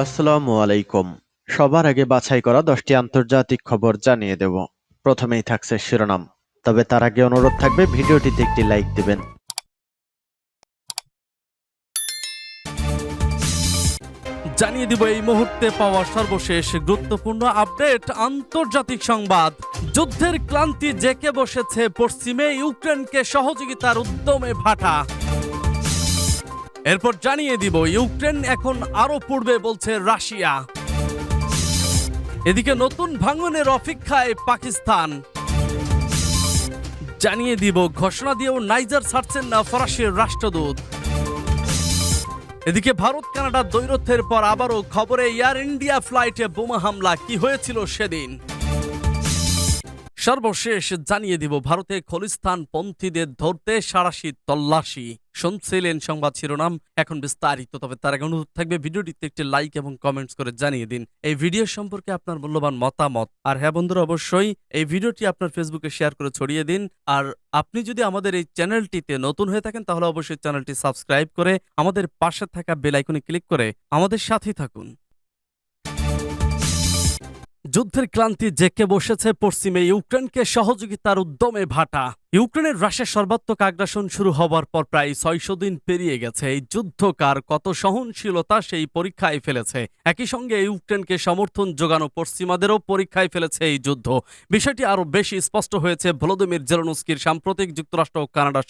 আসসালামু আলাইকুম। সবার আগে বাছাই করা 10টি আন্তর্জাতিক খবর জানিয়ে দেব। প্রথমেই থাকছে শিরোনাম। তবে তার আগে অনুরোধ থাকবে ভিডিওটিতে একটি লাইক দিবেন। জানিয়ে দিব এই মুহূর্তে পাওয়া সর্বশেষ গুরুত্বপূর্ণ আপডেট আন্তর্জাতিক সংবাদ। যুদ্ধের ক্লান্তি জেঁকে বসেছে পশ্চিমে, ইউক্রেনকে সহযোগিতার উদ্যমে ভাটা। এরপর জানিয়ে দিব ইউক্রেন এখন আরো পূর্বে বলছে রাশিয়া। এদিকে নতুন ভাঙনের অপেক্ষায় পাকিস্তান। জানিয়ে দিব ঘোষণা দিয়েও নাইজার ছাড়ছেন না ফরাসির রাষ্ট্রদূত। এদিকে ভারত কানাডা দ্বৈরথের পর আবারও খবরে এয়ার ইন্ডিয়া ফ্লাইটে বোমা হামলা, কি হয়েছিল সেদিন। সর্বশেষ জানিয়ে দিব ভারতে খলিস্তান পন্থীদের ধরতে সাঁড়াশি তল্লাশি। শুনছিলেন সংবাদ শিরোনাম, এখন বিস্তারিত। তবে তার আগে অনুরোধ থাকবে ভিডিওটিতে একটি লাইক এবং কমেন্টস করে জানিয়ে দিন এই ভিডিও সম্পর্কে আপনার মূল্যবান মতামত। আর হ্যাঁ বন্ধুরা, অবশ্যই এই ভিডিওটি আপনার ফেসবুকে শেয়ার করে ছড়িয়ে দিন। আর আপনি যদি আমাদের এই চ্যানেলটিতে নতুন হয়ে থাকেন তাহলে অবশ্যই চ্যানেলটি সাবস্ক্রাইব করে আমাদের পাশে থাকা বেল আইকনে ক্লিক করে আমাদের সাথেই থাকুন। যুদ্ধের ক্লান্তি জেঁকে বসেছে পশ্চিমে, ইউক্রেনকে সহযোগিতার উদ্যমে ভাটা। ইউক্রেনের রাশিয়ার সর্বাত্মক আগ্রাসন শুরু হবার পর প্রায় 600 দিন পেরিয়ে গেছে। এই যুদ্ধকার কত সহনশীলতা সেই পরীক্ষায় ফেলেছে। একই সঙ্গে ইউক্রেনকে সমর্থন যোগানো পশ্চিমাদেরও পরীক্ষায় ফেলেছে এই যুদ্ধ। বিষয়টি আরো বেশি স্পষ্ট হয়েছে ভলোদিমির জেলেনস্কির সাম্প্রতিক যুক্তরাষ্ট্র ও কানাডা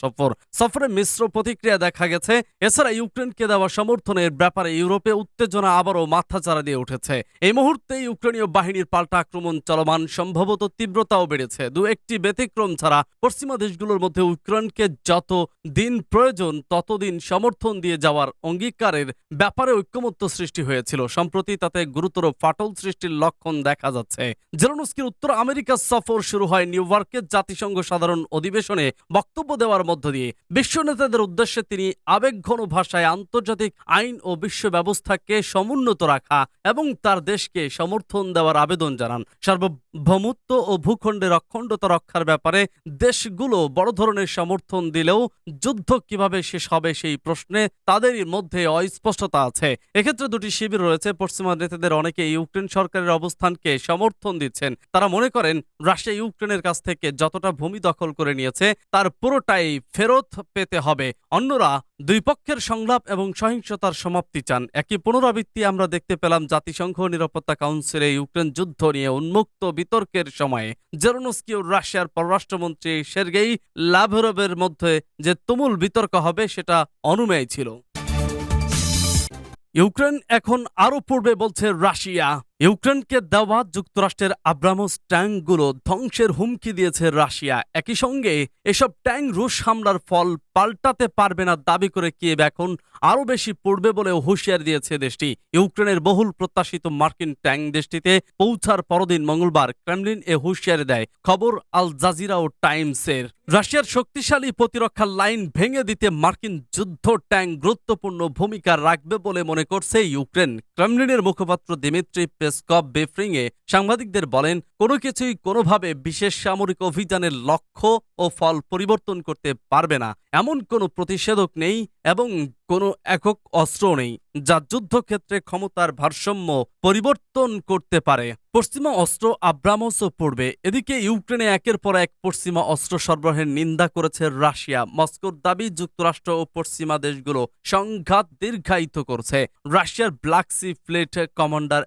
সফরে মিশ্র প্রতিক্রিয়া দেখা গেছে। এছাড়া ইউক্রেনকে দেওয়া সমর্থনের ব্যাপারে ইউরোপে উত্তেজনা আবারও মাথাচাড়া দিয়ে উঠেছে। এই মুহূর্তে ইউক্রেনীয় বাহিনীর পাল্টা আক্রমণ চলমান, সম্ভবত তীব্রতাও বেড়েছে। দু একটি ব্যতিক্রম ছাড়া পশ্চিমা দেশগুলোর মধ্যে ইউক্রেনকে যত দিন প্রয়োজন ততদিন সমর্থন দিয়ে যাওয়ার অঙ্গীকারের ব্যাপারে ঐক্যমত্য সৃষ্টি হয়েছিল। সম্প্রতি তাতে গুরুতর ফাটল সৃষ্টির লক্ষণ দেখা যাচ্ছে। জেলেনস্কির উত্তর আমেরিকা সফর শুরু হয় নিউ ইয়র্কের জাতিসংঘ সাধারণ অধিবেশনে বক্তব্য দেওয়ার মধ্য দিয়ে। বিশ্ব নেতাদের উদ্দেশ্যে তিনি আবেগঘন ভাষায় আন্তর্জাতিক আইন ও বিশ্ব ব্যবস্থাকে সমুন্নত রাখা এবং তার দেশকে সমর্থন দেওয়ার আবেদন জানান। সার্বভৌমত্ব ও ভূখণ্ডের অখণ্ডতা রক্ষার ব্যাপারে দেশগুলো বড় ধরনের সমর্থন দিলেও যুদ্ধ কিভাবে শেষ হবে সেই প্রশ্নে তাদেরই মধ্যে অস্পষ্টতা আছে। এক্ষেত্রে দুটি শিবির রয়েছে। পশ্চিমা নেতাদের অনেকে ইউক্রেন সরকারের অবস্থানকে সমর্থন দিচ্ছেন। তারা মনে করেন রাশিয়া ইউক্রেনের কাছ থেকে যতটা ভূমি দখল করে নিয়েছে তার পুরোটাই ফেরত পেতে হবে। অন্যরা দুই পক্ষের সংলাপ এবং সহিংসতার সমাপ্তি চান। একই পুনরাবৃত্তি আমরা দেখতে পেলাম জাতিসংঘ নিরাপত্তা কাউন্সিলে ইউক্রেন যুদ্ধ নিয়ে উন্মুক্ত বিতর্কের সময়ে। জেলেনস্কি ও রাশিয়ার পররাষ্ট্রমন্ত্রী সের্গেই লাভরভের মধ্যে যে তুমুল বিতর্ক হবে সেটা অনুমেয় ছিল। ইউক্রেন এখন আরো পূর্বে বলছে রাশিয়া। ইউক্রেনকে দেওয়া যুক্তরাষ্ট্রের আব্রামস ট্যাঙ্কগুলো ধ্বংসের হুমকি দিয়েছে রাশিয়া। একই সঙ্গে এসব ট্যাঙ্ক রুশ হামলার ফল পাল্টাতে পারবে না দাবি করে কিয়েভ এখন আরো বেশি পড়বে বলেও হুঁশিয়ার দিয়েছে দেশটি। ইউক্রেনের বহুল প্রত্যাশিত মার্কিন ট্যাঙ্ক দেশটিতে পৌঁছার পরদিন মঙ্গলবার ক্রেমলিন এ হুঁশিয়ারি দেয়। খবর আল জাজিরা ও টাইমসের। রাশিয়ার শক্তিশালী প্রতিরক্ষা লাইন ভেঙে দিতে মার্কিন যুদ্ধ ট্যাঙ্ক গুরুত্বপূর্ণ ভূমিকা রাখবে বলে মনে করছে ইউক্রেন। ক্রেমলিনের মুখপাত্র দিমিত্রি পেসকভ ব্রিফিংয়ে সাংবাদিকদের বলেন, কোনো কিছুই কোনোভাবে বিশেষ সামরিক অভিযানের লক্ষ্য ও ফল পরিবর্তন করতে পারবে না। এমন কোনো প্রতিষেধক নেই এবং কোনো একক অস্ত্র নেই যা যুদ্ধক্ষেত্রে ক্ষমতার ভারসাম্য পরিবর্তন করতে পারে। পশ্চিমা অস্ত্র আব্রামসও পড়বে। এদিকে ইউক্রেনে একের পর এক পশ্চিমা অস্ত্র সরবরাহের নিন্দা করেছে রাশিয়া। মস্কোর দাবি যুক্তরাষ্ট্র ও পশ্চিমা দেশগুলো সংঘাত দীর্ঘায়িত করছে। রাশিয়ার ব্ল্যাক সি ফ্লিট কমান্ডার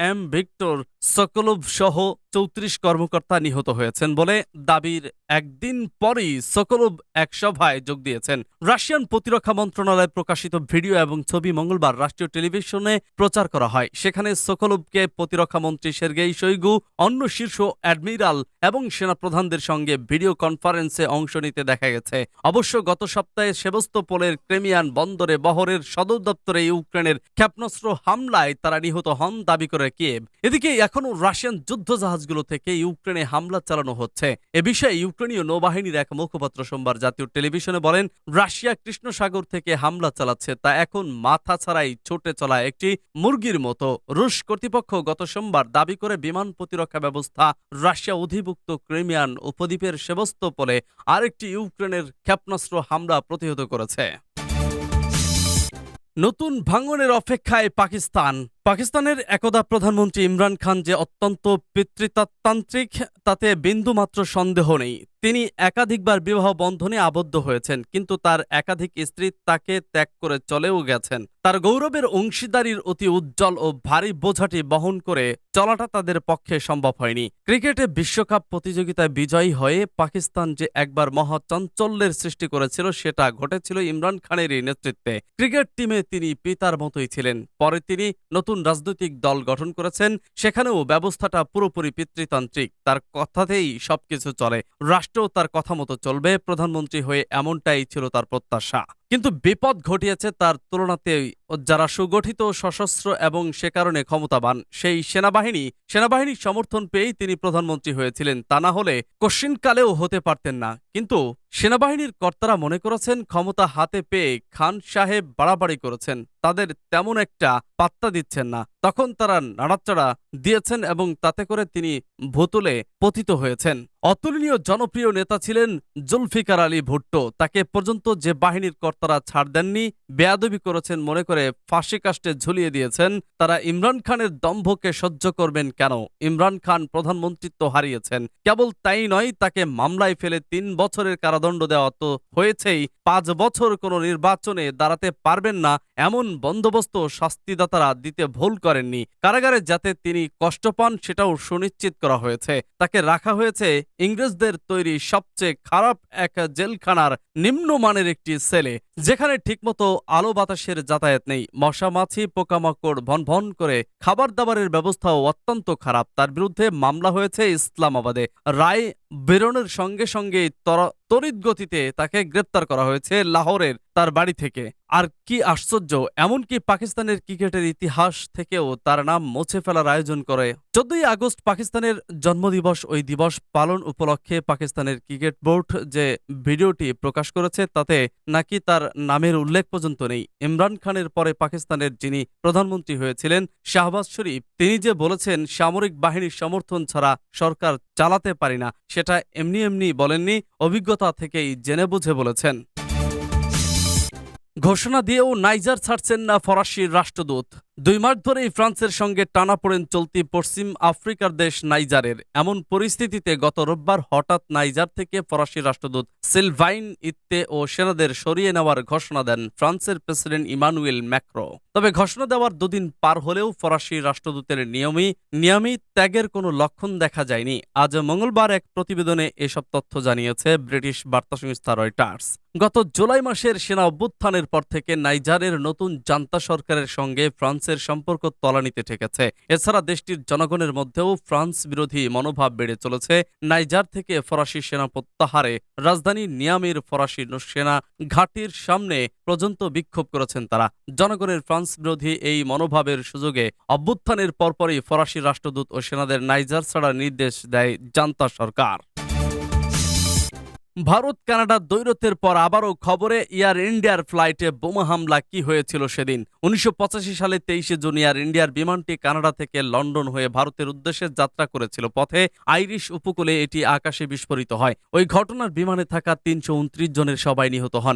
এম ভিক্টর সকলোভ সহ 34 কর্মকর্তা নিহত হয়েছেন বলে দাবির একদিন পরই সকলোভ এক সভায় যোগ দিয়েছেন। রাশিয়ান প্রতিরক্ষা মন্ত্রণালয় প্রকাশিত ভিডিও এবং ছবি মঙ্গলবার রাষ্ট্রীয় টেলিভিশনে প্রচার করা হয়। সেখানে সকলোভকে প্রতিরক্ষা মন্ত্রী সের্গেই শোইগু, অন্য শীর্ষ অ্যাডমিরাল এবং সেনাপ্রধানদের সঙ্গে ভিডিও কনফারেন্সে অংশ নিতে দেখা গেছে। অবশ্য গত সপ্তাহে সেভাস্তোপোলের ক্রিমিয়ান বন্দরে বহরের সদর দপ্তরে ইউক্রেনের ক্ষেপণাস্ত্র হামলায় তারা নিহত হন দাবি করে কিয়েভ। এদিকে এখনও রাশিয়ান যুদ্ধজাহাজগুলো থেকে ইউক্রেনে হামলা চালানো হচ্ছে। এ বিষয়ে ইউক্রেনীয় নৌবাহিনীর এক মুখপাত্র সোমবার জাতীয় টেলিভিশনে বলেন, রাশিয়া কৃষ্ণ সাগর থেকে হামলা চালাচ্ছে তা এখন মাথা ছাড়াই ছুটে চলা একটি মুরগির মতো। রুশ কর্তৃপক্ষ গত সোমবার দাবি করে বিমান প্রতিরক্ষা ব্যবস্থা রাশিয়া অধিভুক্ত ক্রিমিয়ান উপদ্বীপের সেভাস্তোপোলে আরেকটি ইউক্রেনের ক্ষেপণাস্ত্র হামলা প্রতিহত করেছে। নতুন ভাঙনের অপেক্ষায় পাকিস্তান। পাকিস্তানের একদা প্রধানমন্ত্রী ইমরান খান যে অত্যন্ত পিতৃতান্ত্রিক তাতে বিন্দুমাত্র সন্দেহ নেই। তিনি একাধিকবার বিবাহ বন্ধনে আবদ্ধ হয়েছেন, কিন্তু তার একাধিক স্ত্রী তাকে ত্যাগ করে চলেও গেছেন। তার গৌরবের অংশীদারির অতি উজ্জ্বল ও ভারী বোঝাটি বহন করে চলাটা তাদের পক্ষে সম্ভব হয়নি। ক্রিকেটে বিশ্বকাপ প্রতিযোগিতায় বিজয়ী হয়ে পাকিস্তান যে একবার মহাচাঞ্চল্যের সৃষ্টি করেছিল সেটা ঘটেছিল ইমরান খানেরই নেতৃত্বে। ক্রিকেট টিমে তিনি পিতার মতোই ছিলেন। পরে তিনি নতুন রাজনৈতিক দল গঠন করেছেন, সেখানেও ব্যবস্থাটা পুরোপুরি পিতৃতান্ত্রিক। তার কথাতেই সবকিছু চলে, রাষ্ট্রও তার কথা মতো চলবে। প্রধানমন্ত্রী হয়ে এমনটাই ছিল তার প্রত্যাশা। কিন্তু বিপদ ঘটিয়েছে তার তুলনাতেই যারা সুগঠিত, সশস্ত্র এবং সে কারণে ক্ষমতাবান সেই সেনাবাহিনীর সমর্থন পেয়েই তিনি প্রধানমন্ত্রী হয়েছিলেন। তা না হলে কশ্চিনকালেও হতে পারতেন না। কিন্তু সেনাবাহিনীর কর্তারা মনে করেছেন ক্ষমতা হাতে পেয়ে খান সাহেব বাড়াবাড়ি করেছেন, তাদের তেমন একটা পাত্তা দিচ্ছেন না। তখন তারা নাড়াচাড়া দিয়েছেন এবং তাতে করে তিনি ভূতলে পতিত হয়েছেন। অতুলনীয় জনপ্রিয় নেতা ছিলেন জুলফিকার আলী ভুট্টো। তাকে পর্যন্ত যে বাহিনীর কর্তারা ছাড় দেননি, বেয়াদবি করেছেন মনে করে ফাঁসি কাস্টে ঝুলিয়ে দিয়েছেন। তারা ইমরান খানের দম্ভকে সহ্য করবেন কেন? ইমরান খান প্রধানমন্ত্রিত্ব হারিয়েছেন, কেবল তাই নয়, তাকে মামলায় ফেলে 3 বছরের কারাদণ্ড দেওয়া তো হয়েছেই, 5 বছর কোনো নির্বাচনে দাঁড়াতে পারবেন না এমন বন্দোবস্ত শাস্তিদাতারা দিতে ভুল করেননি। কারাগারে যাতে তিনি কষ্ট পান সেটাও সুনিশ্চিত করা হয়েছে। তাকে রাখা হয়েছে ইংরেজদের তৈরি সবচেয়ে খারাপ এক জেলখানার নিম্নমানের একটি সেলে, যেখানে ঠিকমতো আলো বাতাসের যাতায়াত নেই। মশা মাছি পোকামাকড় ভন ভন করে, খাবার দাবারের ব্যবস্থাও অত্যন্ত খারাপ। তার বিরুদ্ধে মামলা হয়েছে ইসলামাবাদে। রায় বেরোনোর সঙ্গে সঙ্গে তড়িৎ গতিতে তাকে গ্রেপ্তার করা হয়েছে লাহোরের তার বাড়ি থেকে। আর কি আশ্চর্য, এমনকি পাকিস্তানের ক্রিকেটের ইতিহাস থেকেও তার নাম মুছে ফেলার আয়োজন করে। 14 আগস্ট পাকিস্তানের জন্মদিবস। ওই দিবস পালন উপলক্ষে পাকিস্তানের ক্রিকেট বোর্ড যে ভিডিওটি প্রকাশ করেছে তাতে নাকি তার নামের উল্লেখ পর্যন্ত নেই। ইমরান খানের পরে পাকিস্তানের যিনি প্রধানমন্ত্রী হয়েছিলেন শাহবাজ শরীফ, তিনি যে বলেছেন সামরিক বাহিনীর সমর্থন ছাড়া সরকার চালাতে পারি না, সেটা এমনি এমনি বলেননি, অভিজ্ঞতা থেকেই জেনে বুঝে বলেছেন। ঘোষণা দিয়েও নাইজার ছাড়ছেন না ফরাসির রাষ্ট্রদূত। 2 মাস ধরেই ফ্রান্সের সঙ্গে টানাপোড়েন চলতি পশ্চিম আফ্রিকার দেশ নাইজারের। এমন পরিস্থিতিতে গত রোববার হঠাৎ নাইজার থেকে ফরাসি রাষ্ট্রদূত সিলভাইন ইত্তে ও সেনাদের সরিয়ে নেওয়ার ঘোষণা দেন ফ্রান্সের প্রেসিডেন্ট ইমানুয়েল ম্যাক্রো। তবে ঘোষণা দেওয়ার 2 দিন পার হলেও ফরাসি রাষ্ট্রদূতের নিয়মিত ত্যাগের কোনো লক্ষণ দেখা যায়নি। আজ মঙ্গলবার এক প্রতিবেদনে এসব তথ্য জানিয়েছে ব্রিটিশ বার্তা সংস্থা রয়টার্স। গত জুলাই মাসের সেনা অভ্যুত্থানের পর থেকে নাইজারের নতুন জান্তা সরকারের সঙ্গে ফ্রান্সের সম্পর্ক তলানিতে ঠেকেছে। এছাড়া দেশটির জনগণের মধ্যেও ফ্রান্স বিরোধী মনোভাব বেড়ে চলেছে। নাইজার থেকে ফরাসি সেনা প্রত্যাহারে রাজধানী নিয়ামির ফরাসি সেনা ঘাঁটির সামনে পর্যন্ত বিক্ষোভ করেছেন তারা। জনগণের ফ্রান্স বিরোধী এই মনোভাবের সুযোগে অভ্যুত্থানের পরপরই ফরাসি রাষ্ট্রদূত ও সেনাদের নাইজার ছাড়ার নির্দেশ দেয় জান্তা সরকার। ভারত কানাডা দ্বৈরথের পর আবারও খবরে এয়ার ইন্ডিয়ার ফ্লাইটে বোমা হামলা। কি হয়েছিল সেদিন? 1985 সালে 23 জুন এয়ার ইন্ডিয়ার বিমানটি কানাডা থেকে লন্ডন হয়ে ভারতের উদ্দেশ্যে যাত্রা করেছিল। পথে আইরিশ উপকূলে এটি আকাশে বিস্ফোরিত হয়। ওই ঘটনার বিমানে থাকা 329 জনের সবাই নিহত হন।